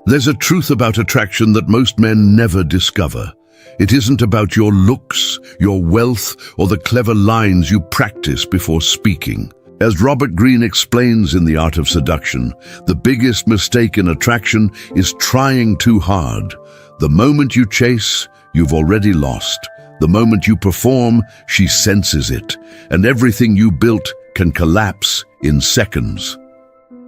There's a truth about attraction that most men never discover. It isn't about your looks, your wealth, or the clever lines you practice before speaking. As Robert Greene explains in The Art of Seduction, the biggest mistake in attraction is trying too hard. The moment you chase, you've already lost. The moment you perform, she senses it, and everything you built can collapse in seconds.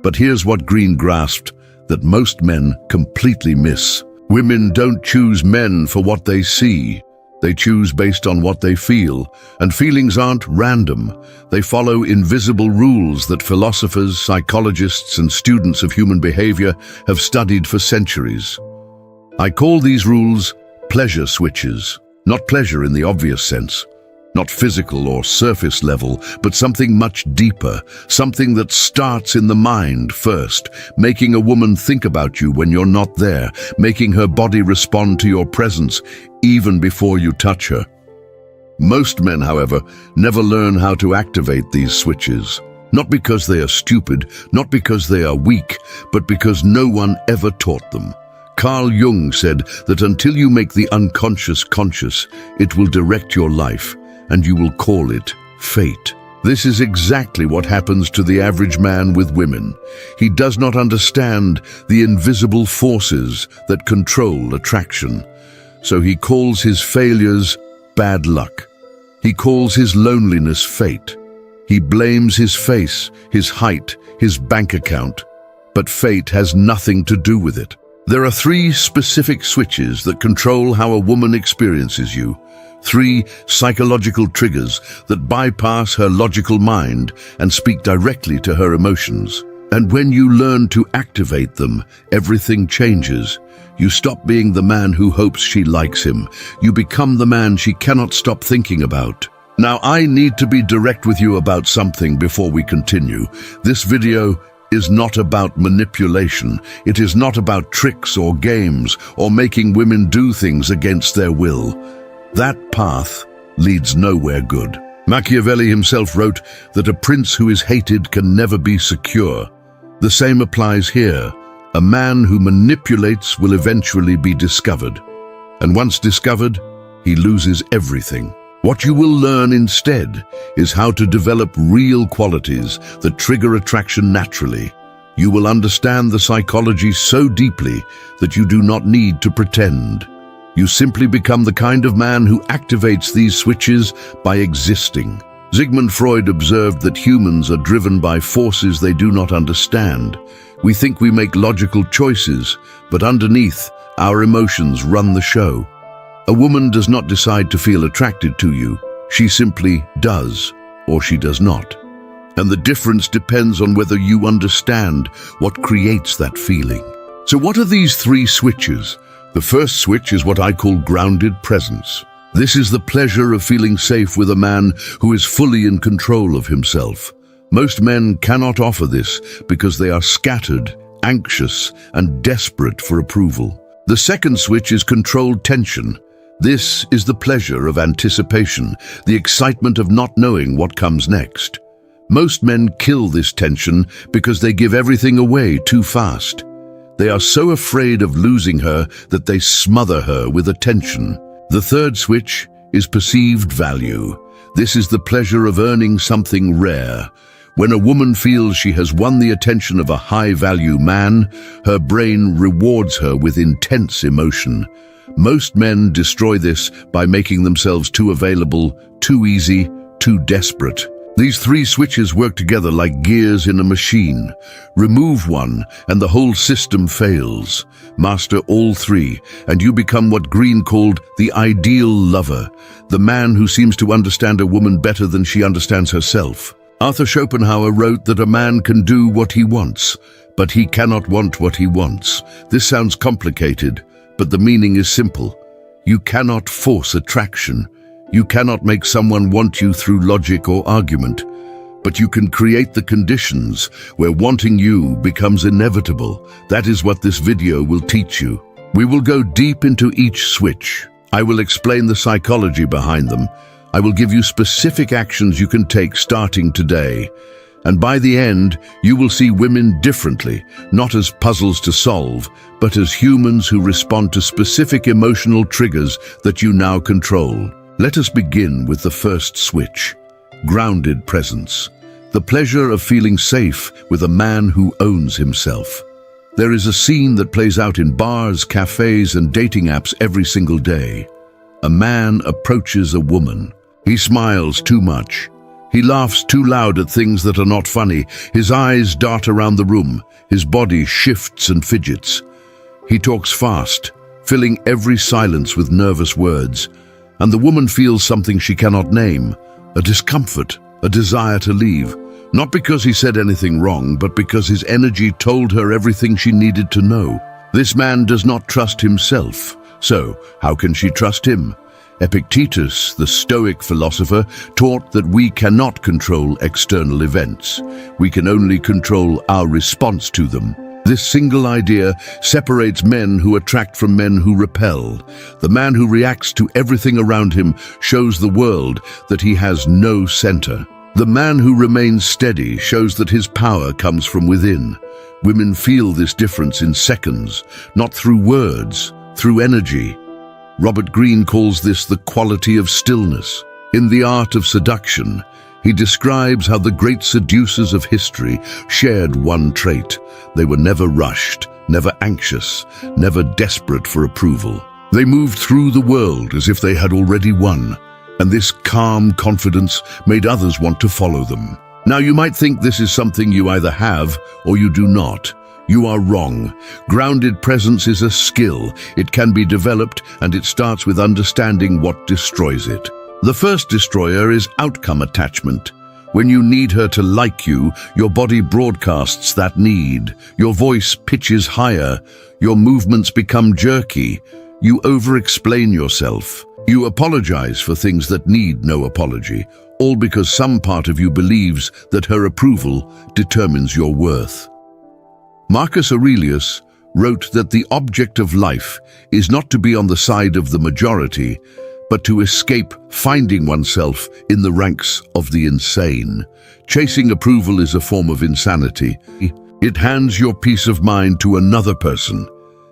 But here's what Greene grasped that most men completely miss. Women don't choose men for what they see. They choose based on what they feel, and feelings aren't random. They follow invisible rules that philosophers, psychologists, and students of human behavior have studied for centuries. I call these rules pleasure switches. Not pleasure in the obvious sense, not physical or surface level, but something much deeper, something that starts in the mind first, making a woman think about you when you're not there, making her body respond to your presence even before you touch her. Most men, however, never learn how to activate these switches. Not because they are stupid, not because they are weak, but because no one ever taught them. Carl Jung said that until you make the unconscious conscious, it will direct your life, and you will call it fate. This is exactly what happens to the average man with women. He does not understand the invisible forces that control attraction. So he calls his failures bad luck. He calls his loneliness fate. He blames his face, his height, his bank account. But fate has nothing to do with it. There are 3 specific switches that control how a woman experiences you. 3 psychological triggers that bypass her logical mind and speak directly to her emotions. And when you learn to activate them, everything changes. You stop being the man who hopes she likes him. You become the man she cannot stop thinking about. Now, I need to be direct with you about something before we continue. This video is not about manipulation. It is not about tricks or games or making women do things against their will. That path leads nowhere good. Machiavelli himself wrote that a prince who is hated can never be secure. The same applies here. A man who manipulates will eventually be discovered. And once discovered, he loses everything. What you will learn instead is how to develop real qualities that trigger attraction naturally. You will understand the psychology so deeply that you do not need to pretend. You simply become the kind of man who activates these switches by existing. Sigmund Freud observed that humans are driven by forces they do not understand. We think we make logical choices, but underneath, our emotions run the show. A woman does not decide to feel attracted to you. She simply does, or she does not. And the difference depends on whether you understand what creates that feeling. So what are these 3 switches? The first switch is what I call grounded presence. This is the pleasure of feeling safe with a man who is fully in control of himself. Most men cannot offer this because they are scattered, anxious, and desperate for approval. The second switch is controlled tension. This is the pleasure of anticipation, the excitement of not knowing what comes next. Most men kill this tension because they give everything away too fast. They are so afraid of losing her that they smother her with attention. The third switch is perceived value. This is the pleasure of earning something rare. When a woman feels she has won the attention of a high-value man, her brain rewards her with intense emotion. Most men destroy this by making themselves too available, too easy, too desperate. These 3 switches work together like gears in a machine. Remove one, and the whole system fails. Master all 3, and you become what Greene called the ideal lover, the man who seems to understand a woman better than she understands herself. Arthur Schopenhauer wrote that a man can do what he wants, but he cannot want what he wants. This sounds complicated, but the meaning is simple. You cannot force attraction. You cannot make someone want you through logic or argument, but you can create the conditions where wanting you becomes inevitable. That is what this video will teach you. We will go deep into each switch. I will explain the psychology behind them. I will give you specific actions you can take starting today. And by the end, you will see women differently, not as puzzles to solve, but as humans who respond to specific emotional triggers that you now control. Let us begin with the first switch: grounded presence. The pleasure of feeling safe with a man who owns himself. There is a scene that plays out in bars, cafes, and dating apps every single day. A man approaches a woman. He smiles too much. He laughs too loud at things that are not funny. His eyes dart around the room. His body shifts and fidgets. He talks fast, filling every silence with nervous words. And the woman feels something she cannot name, a discomfort, a desire to leave. Not because he said anything wrong, but because his energy told her everything she needed to know. This man does not trust himself. So, how can she trust him? Epictetus, the Stoic philosopher, taught that we cannot control external events. We can only control our response to them. This single idea separates men who attract from men who repel. The man who reacts to everything around him shows the world that he has no center. The man who remains steady shows that his power comes from within. Women feel this difference in seconds, not through words, through energy. Robert Greene calls this the quality of stillness. In The Art of Seduction, he describes how the great seducers of history shared one trait. They were never rushed, never anxious, never desperate for approval. They moved through the world as if they had already won, and this calm confidence made others want to follow them. Now, you might think this is something you either have or you do not. You are wrong. Grounded presence is a skill. It can be developed, and it starts with understanding what destroys it. The first destroyer is outcome attachment. When you need her to like you, your body broadcasts that need. Your voice pitches higher. Your movements become jerky. You over-explain yourself. You apologize for things that need no apology, all because some part of you believes that her approval determines your worth. Marcus Aurelius wrote that the object of life is not to be on the side of the majority, but to escape finding oneself in the ranks of the insane. Chasing approval is a form of insanity. It hands your peace of mind to another person,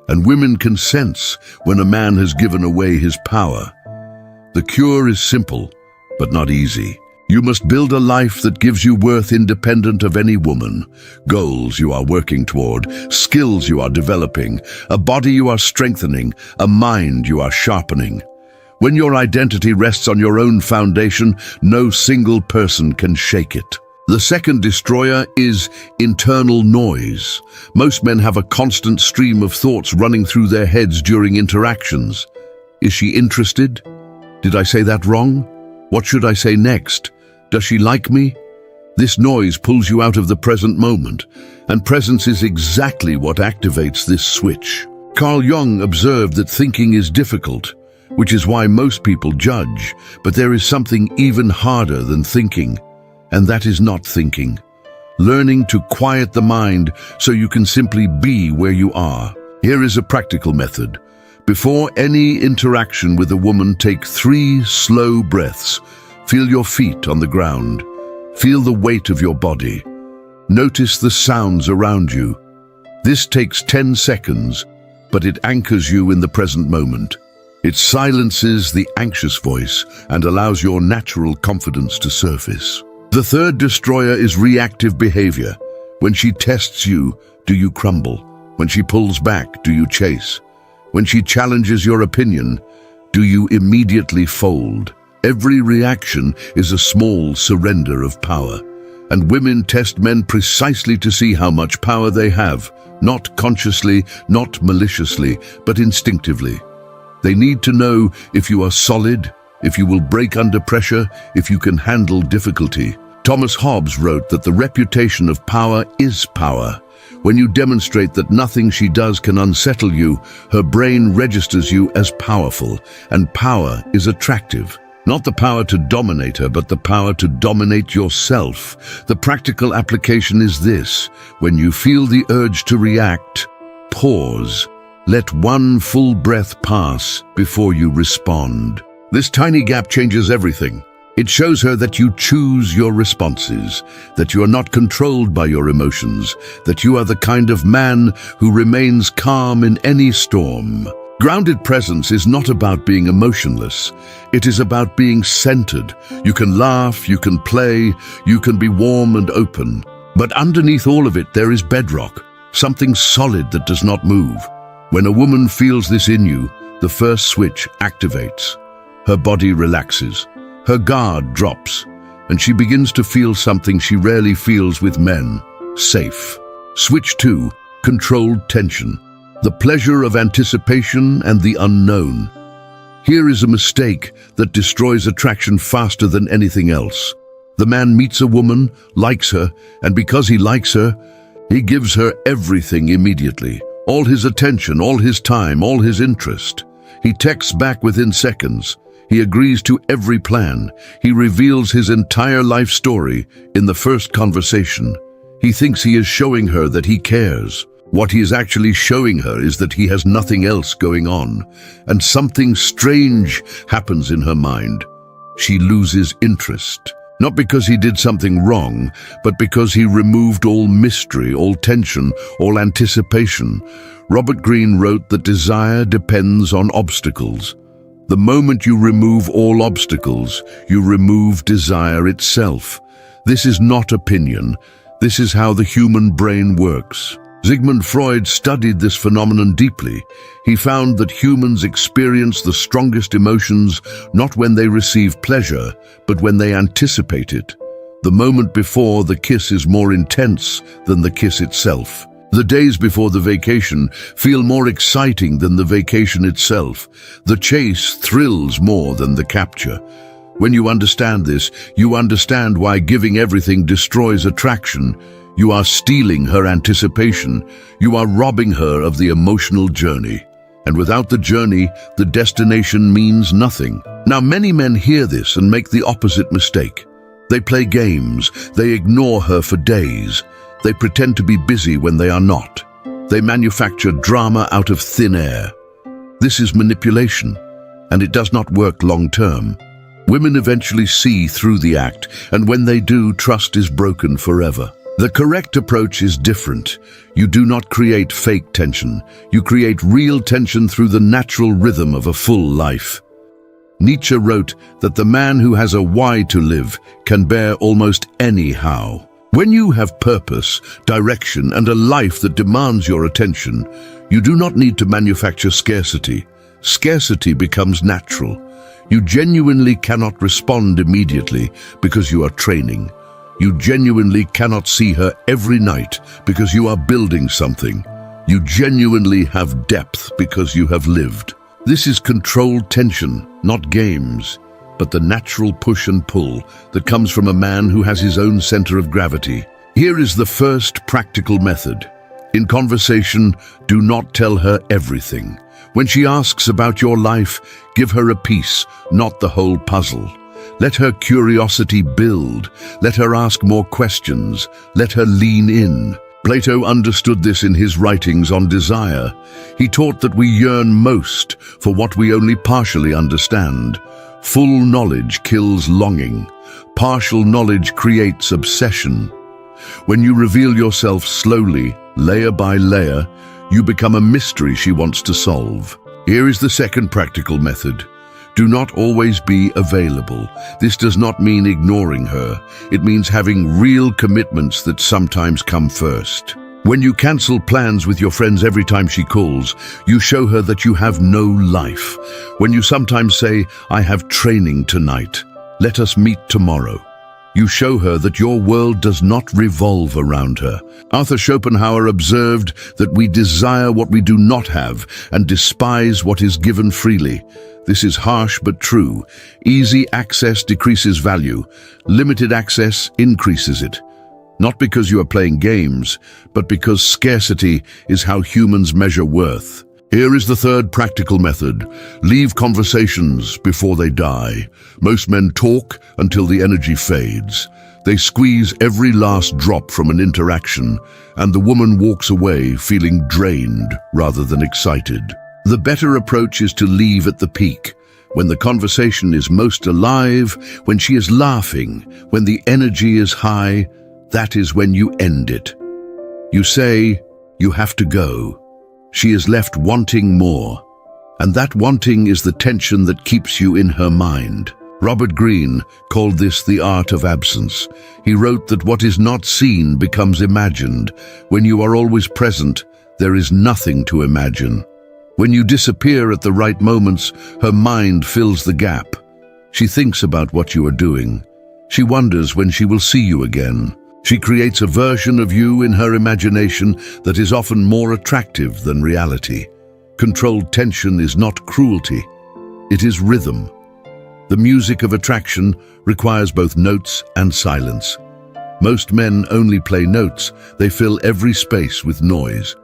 and women can sense when a man has given away his power. The cure is simple, but not easy. You must build a life that gives you worth independent of any woman. Goals you are working toward, skills you are developing, a body you are strengthening, a mind you are sharpening. When your identity rests on your own foundation, no single person can shake it. The second destroyer is internal noise. Most men have a constant stream of thoughts running through their heads during interactions. Is she interested? Did I say that wrong? What should I say next? Does she like me? This noise pulls you out of the present moment, and presence is exactly what activates this switch. Carl Jung observed that thinking is difficult, which is why most people judge, but there is something even harder than thinking, and that is not thinking. Learning to quiet the mind so you can simply be where you are. Here is a practical method. Before any interaction with a woman, take 3 slow breaths. Feel your feet on the ground. Feel the weight of your body. Notice the sounds around you. This takes 10 seconds, but it anchors you in the present moment. It silences the anxious voice and allows your natural confidence to surface. The third destroyer is reactive behavior. When she tests you, do you crumble? When she pulls back, do you chase? When she challenges your opinion, do you immediately fold? Every reaction is a small surrender of power, and women test men precisely to see how much power they have, not consciously, not maliciously, but instinctively. They need to know if you are solid, if you will break under pressure, if you can handle difficulty. Thomas Hobbes wrote that the reputation of power is power. When you demonstrate that nothing she does can unsettle you, her brain registers you as powerful, and power is attractive. Not the power to dominate her, but the power to dominate yourself. The practical application is this: when you feel the urge to react, pause. Let 1 full breath pass before you respond. This tiny gap changes everything. It shows her that you choose your responses, that you are not controlled by your emotions, that you are the kind of man who remains calm in any storm. Grounded presence is not about being emotionless. It is about being centered. You can laugh, you can play, you can be warm and open. But underneath all of it, there is bedrock, something solid that does not move. When a woman feels this in you, the first switch activates. Her body relaxes, her guard drops, and she begins to feel something she rarely feels with men: safe. Switch 2, controlled tension. The pleasure of anticipation and the unknown. Here is a mistake that destroys attraction faster than anything else. The man meets a woman, likes her, and because he likes her, he gives her everything immediately. All his attention, all his time, all his interest. He texts back within seconds. He agrees to every plan. He reveals his entire life story in the first conversation. He thinks he is showing her that he cares. What he is actually showing her is that he has nothing else going on, and something strange happens in her mind. She loses interest, not because he did something wrong, but because he removed all mystery, all tension, all anticipation. Robert Greene wrote that desire depends on obstacles. The moment you remove all obstacles, you remove desire itself. This is not opinion. This is how the human brain works. Sigmund Freud studied this phenomenon deeply. He found that humans experience the strongest emotions not when they receive pleasure, but when they anticipate it. The moment before the kiss is more intense than the kiss itself. The days before the vacation feel more exciting than the vacation itself. The chase thrills more than the capture. When you understand this, you understand why giving everything destroys attraction. You are stealing her anticipation. You are robbing her of the emotional journey. And without the journey, the destination means nothing. Now, many men hear this and make the opposite mistake. They play games. They ignore her for days. They pretend to be busy when they are not. They manufacture drama out of thin air. This is manipulation, and it does not work long term. Women eventually see through the act, and when they do, trust is broken forever. The correct approach is different. You do not create fake tension. You create real tension through the natural rhythm of a full life. Nietzsche wrote that the man who has a why to live can bear almost any how. When you have purpose, direction, and a life that demands your attention, you do not need to manufacture scarcity. Scarcity becomes natural. You genuinely cannot respond immediately because you are training. You genuinely cannot see her every night because you are building something. You genuinely have depth because you have lived. This is controlled tension, not games, but the natural push and pull that comes from a man who has his own center of gravity. Here is the first practical method. In conversation, do not tell her everything. When she asks about your life, give her a piece, not the whole puzzle. Let her curiosity build. Let her ask more questions. Let her lean in. Plato understood this in his writings on desire. He taught that we yearn most for what we only partially understand. Full knowledge kills longing. Partial knowledge creates obsession. When you reveal yourself slowly, layer by layer, you become a mystery she wants to solve. Here is the second practical method. Do not always be available. This does not mean ignoring her. It means having real commitments that sometimes come first. When you cancel plans with your friends every time she calls, you show her that you have no life. When you sometimes say, "I have training tonight. Let us meet tomorrow," you show her that your world does not revolve around her. Arthur Schopenhauer observed that we desire what we do not have and despise what is given freely. This is harsh but true. Easy access decreases value. Limited access increases it. Not because you are playing games, but because scarcity is how humans measure worth. Here is the third practical method. Leave conversations before they die. Most men talk until the energy fades. They squeeze every last drop from an interaction, and the woman walks away feeling drained rather than excited. The better approach is to leave at the peak. When the conversation is most alive, when she is laughing, when the energy is high, that is when you end it. You say, "You have to go." She is left wanting more, and that wanting is the tension that keeps you in her mind. Robert Greene called this the art of absence. He wrote that what is not seen becomes imagined. When you are always present, there is nothing to imagine. When you disappear at the right moments, her mind fills the gap. She thinks about what you are doing. She wonders when she will see you again. She creates a version of you in her imagination that is often more attractive than reality. Controlled tension is not cruelty. It is rhythm. The music of attraction requires both notes and silence. Most men only play notes. They fill every space with noise.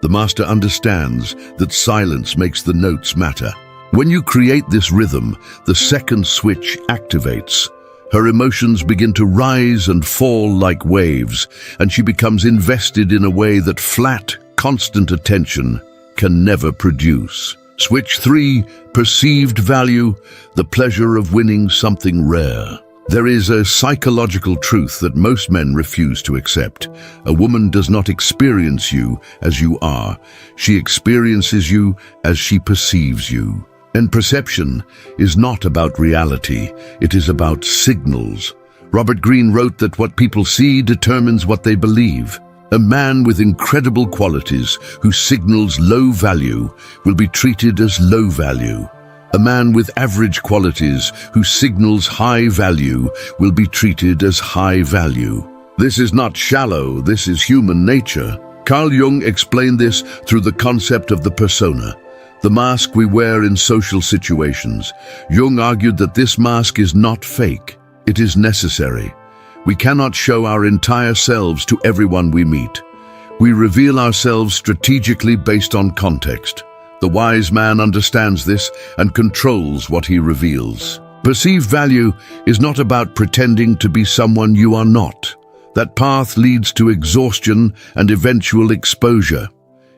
The master understands that silence makes the notes matter. When you create this rhythm, the second switch activates. Her emotions begin to rise and fall like waves, and she becomes invested in a way that flat, constant attention can never produce. Switch 3, perceived value, the pleasure of winning something rare. There is a psychological truth that most men refuse to accept. A woman does not experience you as you are. She experiences you as she perceives you. And perception is not about reality. It is about signals. Robert Greene wrote that what people see determines what they believe. A man with incredible qualities who signals low value will be treated as low value. A man with average qualities who signals high value will be treated as high value. This is not shallow, this is human nature. Carl Jung explained this through the concept of the persona, the mask we wear in social situations. Jung argued that this mask is not fake, it is necessary. We cannot show our entire selves to everyone we meet. We reveal ourselves strategically based on context. The wise man understands this and controls what he reveals. Perceived value is not about pretending to be someone you are not. That path leads to exhaustion and eventual exposure.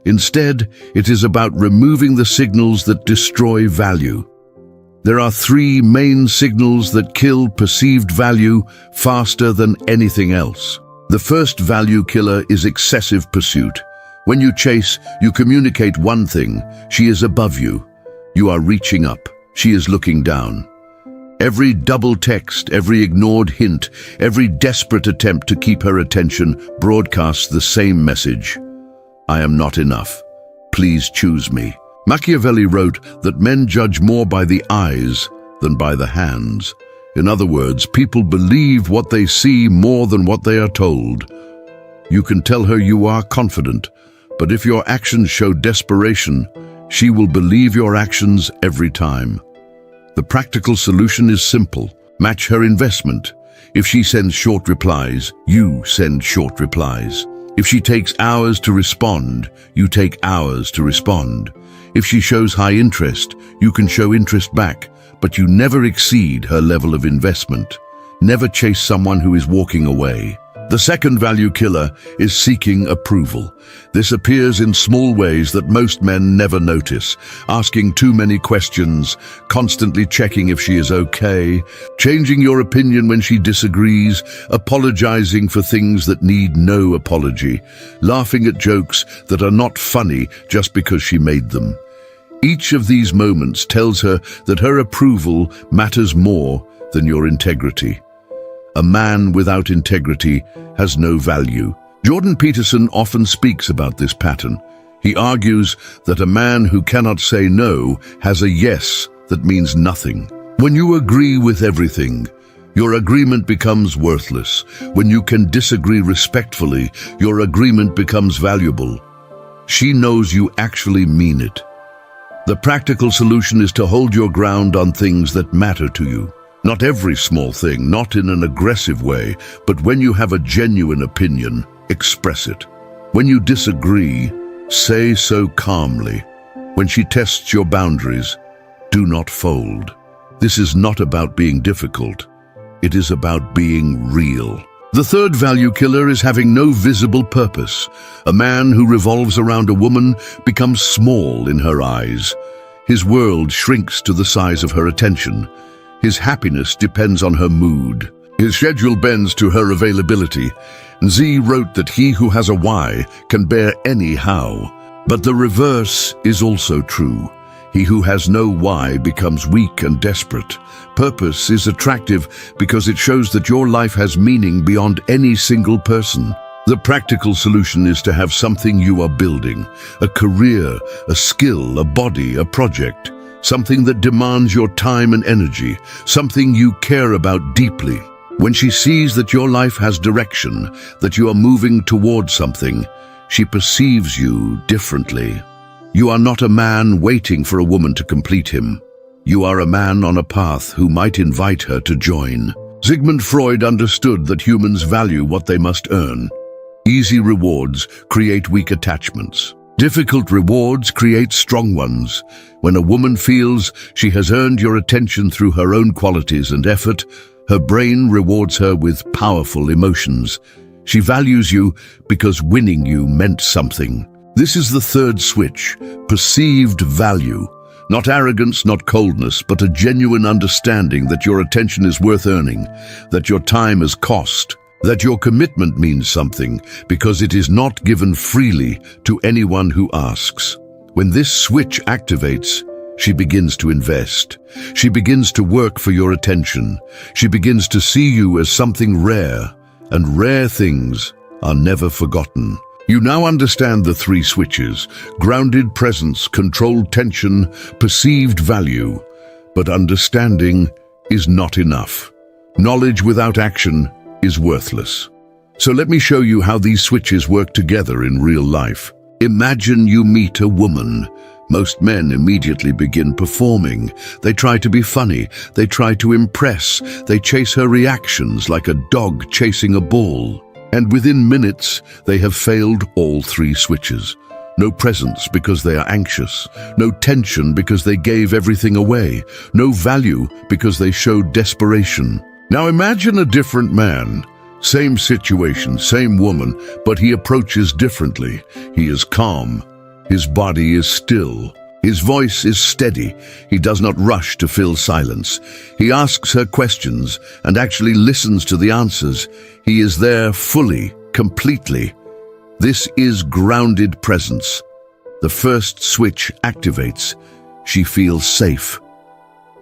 Instead, it is about removing the signals that destroy value. There are 3 main signals that kill perceived value faster than anything else. The first value killer is excessive pursuit. When you chase, you communicate one thing: she is above you. You are reaching up. She is looking down. Every double text, every ignored hint, every desperate attempt to keep her attention broadcasts the same message: I am not enough. Please choose me. Machiavelli wrote that men judge more by the eyes than by the hands. In other words, people believe what they see more than what they are told. You can tell her you are confident, but if your actions show desperation, she will believe your actions every time. The practical solution is simple. Match her investment. If she sends short replies, you send short replies. If she takes hours to respond, you take hours to respond. If she shows high interest, you can show interest back, but you never exceed her level of investment. Never chase someone who is walking away. The second value killer is seeking approval. This appears in small ways that most men never notice. Asking too many questions, constantly checking if she is okay, changing your opinion when she disagrees, apologizing for things that need no apology, laughing at jokes that are not funny just because she made them. Each of these moments tells her that her approval matters more than your integrity. A man without integrity has no value. Jordan Peterson often speaks about this pattern. He argues that a man who cannot say no has a yes that means nothing. When you agree with everything, your agreement becomes worthless. When you can disagree respectfully, your agreement becomes valuable. She knows you actually mean it. The practical solution is to hold your ground on things that matter to you. Not every small thing, not in an aggressive way, but when you have a genuine opinion, express it. When you disagree, say so calmly. When she tests your boundaries, do not fold. This is not about being difficult. It is about being real. The third value killer is having no visible purpose. A man who revolves around a woman becomes small in her eyes. His world shrinks to the size of her attention. His happiness depends on her mood. His schedule bends to her availability. Z wrote that he who has a why can bear any how. But the reverse is also true. He who has no why becomes weak and desperate. Purpose is attractive because it shows that your life has meaning beyond any single person. The practical solution is to have something you are building, a career, a skill, a body, a project, something that demands your time and energy, something you care about deeply. When she sees that your life has direction, that you are moving towards something, she perceives you differently. You are not a man waiting for a woman to complete him. You are a man on a path who might invite her to join. Sigmund Freud understood that humans value what they must earn. Easy rewards create weak attachments. Difficult rewards create strong ones. When a woman feels she has earned your attention through her own qualities and effort, her brain rewards her with powerful emotions. She values you because winning you meant something. This is the third switch, perceived value. Not arrogance, not coldness, but a genuine understanding that your attention is worth earning, that your time has cost, that your commitment means something because it is not given freely to anyone who asks. When this switch activates, she begins to invest. She begins to work for your attention. She begins to see you as something rare, and rare things are never forgotten. You now understand the three switches: grounded presence, controlled tension, perceived value. But understanding is not enough. Knowledge without action is worthless. So let me show you how these switches work together in real life. Imagine you meet a woman. Most men immediately begin performing. They try to be funny. They try to impress. They chase her reactions like a dog chasing a ball. And within minutes, they have failed all three switches. No presence because they are anxious. No tension because they gave everything away. No value because they showed desperation. Now imagine a different man. Same situation, same woman, but he approaches differently. He is calm. His body is still. His voice is steady. He does not rush to fill silence. He asks her questions and actually listens to the answers. He is there fully, completely. This is grounded presence. The first switch activates. She feels safe.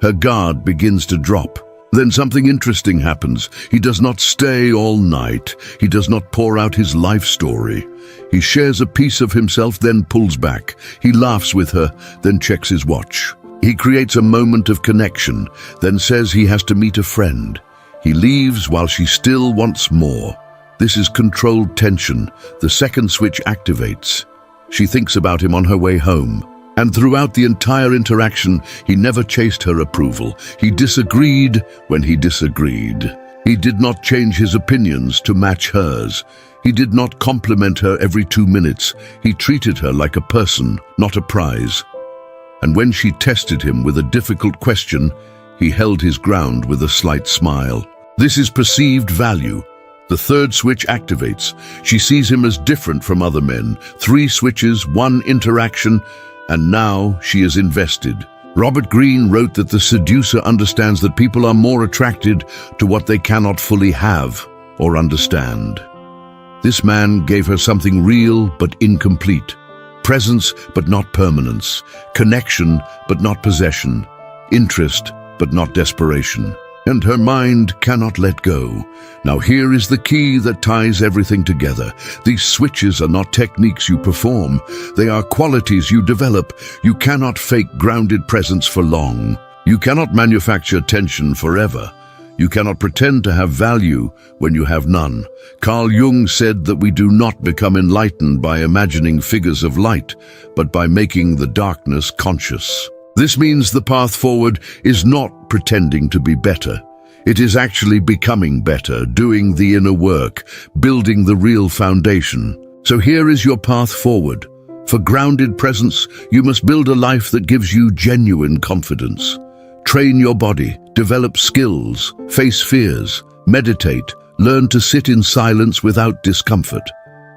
Her guard begins to drop. Then something interesting happens. He does not stay all night. He does not pour out his life story. He shares a piece of himself, then pulls back. He laughs with her, then checks his watch. He creates a moment of connection, then says he has to meet a friend. He leaves while she still wants more. This is controlled tension. The second switch activates. She thinks about him on her way home. And throughout the entire interaction, he never chased her approval. He disagreed when he disagreed. He did not change his opinions to match hers. He did not compliment her every 2 minutes. He treated her like a person, not a prize. And when she tested him with a difficult question, he held his ground with a slight smile. This is perceived value. The third switch activates. She sees him as different from other men. 3 switches, 1 interaction, and now she is invested. Robert Greene wrote that the seducer understands that people are more attracted to what they cannot fully have or understand. This man gave her something real but incomplete. Presence but not permanence. Connection but not possession. Interest but not desperation. And her mind cannot let go. Now here is the key that ties everything together. These switches are not techniques you perform. They are qualities you develop. You cannot fake grounded presence for long. You cannot manufacture tension forever. You cannot pretend to have value when you have none. Carl Jung said that we do not become enlightened by imagining figures of light, but by making the darkness conscious. This means the path forward is not pretending to be better. It is actually becoming better, doing the inner work, building the real foundation. So here is your path forward. For grounded presence, you must build a life that gives you genuine confidence. Train your body, develop skills, face fears, meditate, learn to sit in silence without discomfort.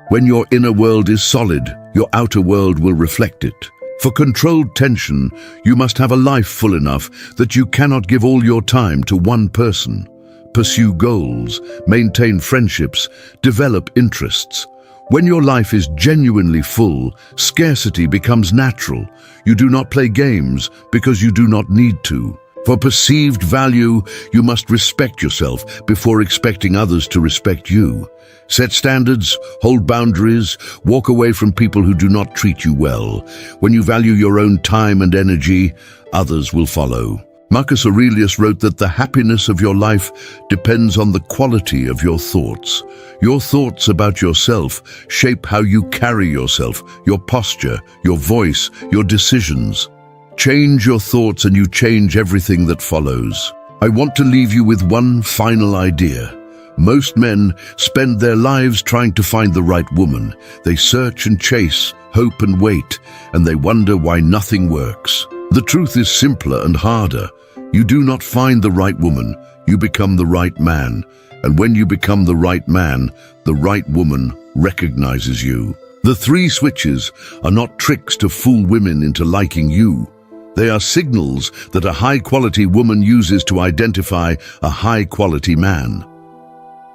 When your inner world is solid, your outer world will reflect it. For controlled tension, you must have a life full enough that you cannot give all your time to one person. Pursue goals, maintain friendships, develop interests. When your life is genuinely full, scarcity becomes natural. You do not play games because you do not need to. For perceived value, you must respect yourself before expecting others to respect you. Set standards, hold boundaries, walk away from people who do not treat you well. When you value your own time and energy, others will follow. Marcus Aurelius wrote that the happiness of your life depends on the quality of your thoughts. Your thoughts about yourself shape how you carry yourself, your posture, your voice, your decisions. Change your thoughts and you change everything that follows. I want to leave you with one final idea. Most men spend their lives trying to find the right woman. They search and chase, hope and wait, and they wonder why nothing works. The truth is simpler and harder. You do not find the right woman, you become the right man. And when you become the right man, the right woman recognizes you. The 3 switches are not tricks to fool women into liking you. They are signals that a high-quality woman uses to identify a high-quality man.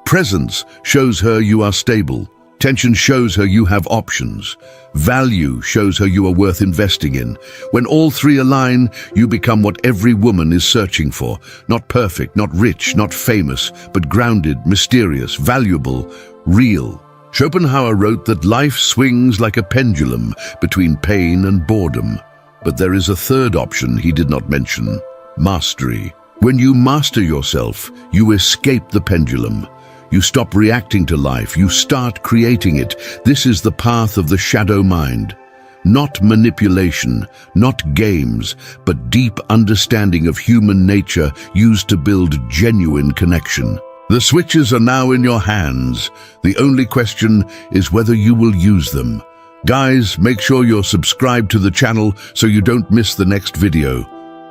Presence shows her you are stable. Tension shows her you have options. Value shows her you are worth investing in. When all 3 align, you become what every woman is searching for. Not perfect, not rich, not famous, but grounded, mysterious, valuable, real. Schopenhauer wrote that life swings like a pendulum between pain and boredom. But there is a third option he did not mention: mastery. When you master yourself, you escape the pendulum. You stop reacting to life, you start creating it. This is the path of the shadow mind. Not manipulation, not games, but deep understanding of human nature used to build genuine connection. The switches are now in your hands. The only question is whether you will use them. Guys, make sure you're subscribed to the channel so you don't miss the next video.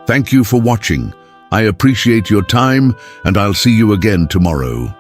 Thank you for watching. I appreciate your time, and I'll see you again tomorrow.